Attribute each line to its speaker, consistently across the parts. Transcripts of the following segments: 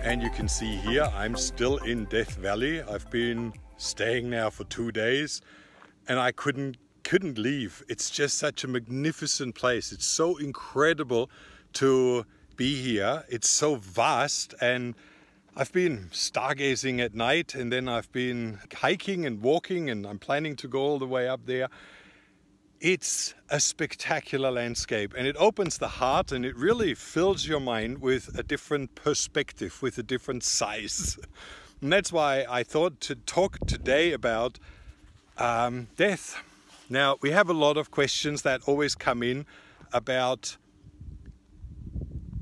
Speaker 1: And you can see here, I'm still in Death Valley. I've been staying now for 2 days and I couldn't leave. It's just such a magnificent place. It's so incredible to be here. It's so vast, and I've been stargazing at night, and then I've been hiking and walking, and I'm planning to go all the way up there. It's a spectacular landscape, and it opens the heart, and it really fills your mind with a different perspective, with a different size. And that's why I thought to talk today about death. Now, we have a lot of questions that always come in about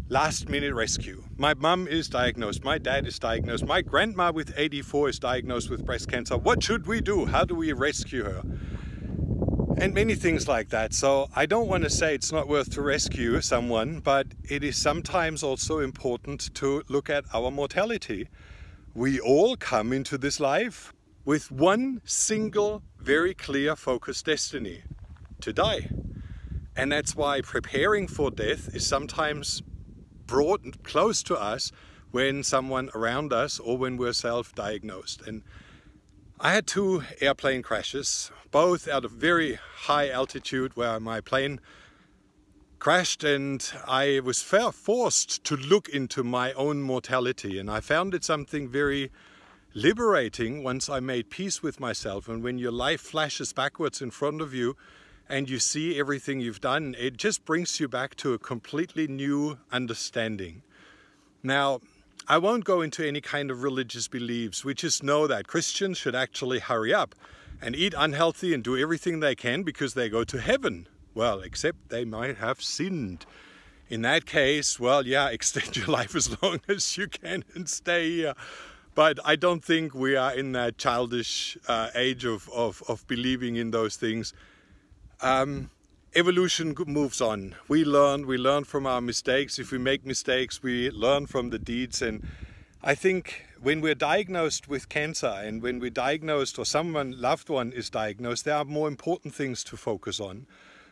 Speaker 1: last-minute rescue. My mum is diagnosed, my dad is diagnosed, my grandma with 84 is diagnosed with breast cancer. What should we do? How do we rescue her? And many things like that. So I don't want to say it's not worth to rescue someone, but it is sometimes also important to look at our mortality. We all come into this life with one single, very clear, focused destiny: to die. And that's why preparing for death is sometimes brought close to us when someone around us or when we're self-diagnosed. And I had 2 airplane crashes, both at a very high altitude where my plane crashed, and I was forced to look into my own mortality. And I found it something very liberating once I made peace with myself. And when your life flashes backwards in front of you and you see everything you've done, it just brings you back to a completely new understanding. Now, I won't go into any kind of religious beliefs. We just know that Christians should actually hurry up and eat unhealthy and do everything they can because they go to heaven. Well, except they might have sinned. In that case, well, yeah, extend your life as long as you can and stay here. But I don't think we are in that childish age of believing in those things. Evolution moves on. We learn from our mistakes. If we make mistakes, we learn from the deeds. And I think when we're diagnosed with cancer, and when we're diagnosed or someone loved one is diagnosed, there are more important things to focus on.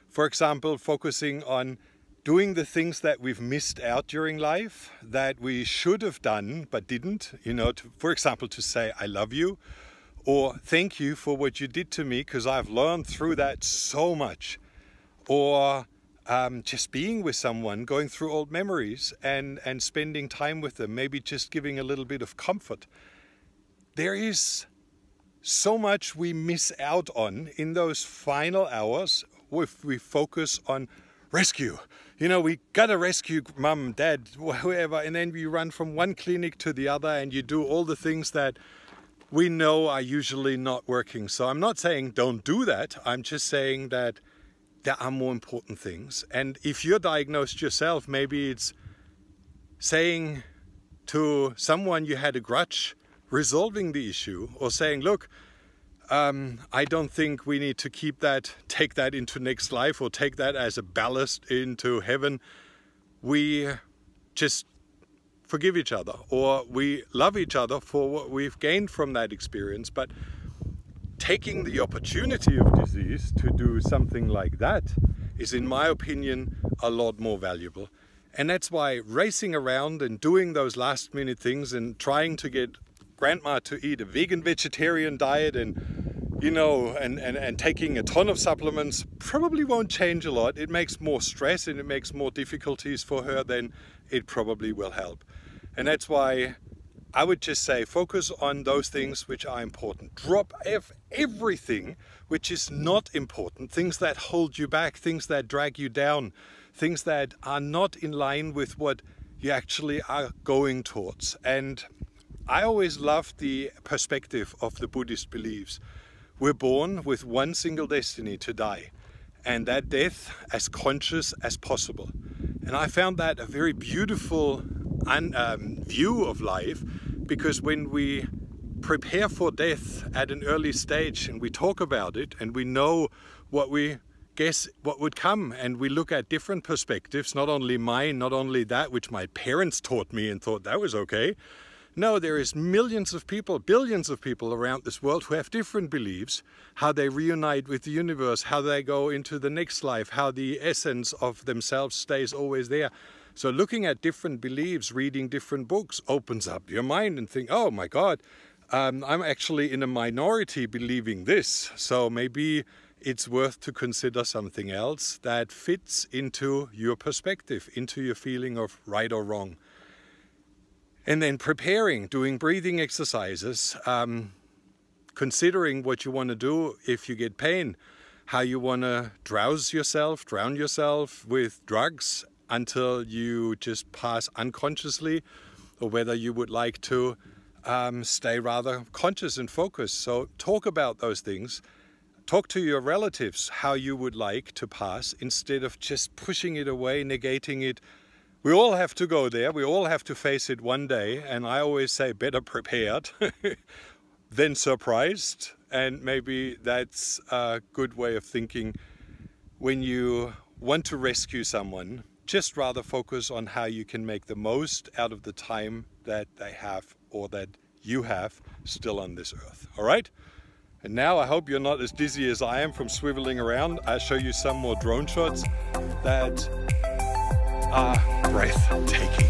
Speaker 1: For example, focusing on doing the things that we've missed out during life, that we should have done but didn't. You know, for example, to say, I love you, or thank you for what you did to me, because I've learned through that so much. Or just being with someone, going through old memories and spending time with them, maybe just giving a little bit of comfort. There is so much we miss out on in those final hours if we focus on rescue. You know, we gotta rescue mum, dad, whoever, and then we run from one clinic to the other and you do all the things that we know are usually not working. So I'm not saying don't do that. I'm just saying that there are more important things. And if you're diagnosed yourself, maybe it's saying to someone you had a grudge, resolving the issue, or saying, look, I don't think we need to take that into next life or take that as a ballast into heaven. We just forgive each other, or we love each other for what we've gained from that experience. But taking the opportunity of disease to do something like that is, in my opinion, a lot more valuable. And that's why racing around and doing those last-minute things and trying to get grandma to eat a vegan-vegetarian diet and, you know, and taking a ton of supplements probably won't change a lot. It makes more stress and it makes more difficulties for her than it probably will help. And that's why I would just say focus on those things which are important. Drop everything which is not important, things that hold you back, things that drag you down, things that are not in line with what you actually are going towards. And I always loved the perspective of the Buddhist beliefs. We're born with one single destiny: to die, and that death as conscious as possible. And I found that a very beautiful view of life, because when we prepare for death at an early stage and we talk about it and we know what we guess what would come, and we look at different perspectives, not only mine, not only that which my parents taught me and thought that was okay. No, there is millions of people, billions of people around this world who have different beliefs, how they reunite with the universe, how they go into the next life, how the essence of themselves stays always there. So looking at different beliefs, reading different books opens up your mind and think, oh my God, I'm actually in a minority believing this. So maybe it's worth to consider something else that fits into your perspective, into your feeling of right or wrong. And then preparing, doing breathing exercises, considering what you want to do if you get pain, how you want to drown yourself with drugs until you just pass unconsciously, or whether you would like to stay rather conscious and focused. So talk about those things. Talk to your relatives how you would like to pass, instead of just pushing it away, negating it. We all have to go there. We all have to face it one day. And I always say better prepared than surprised. And maybe that's a good way of thinking when you want to rescue someone. Just rather focus on how you can make the most out of the time that they have, or that you have, still on this earth. All right? And now I hope you're not as dizzy as I am from swiveling around. I'll show you some more drone shots that are breathtaking.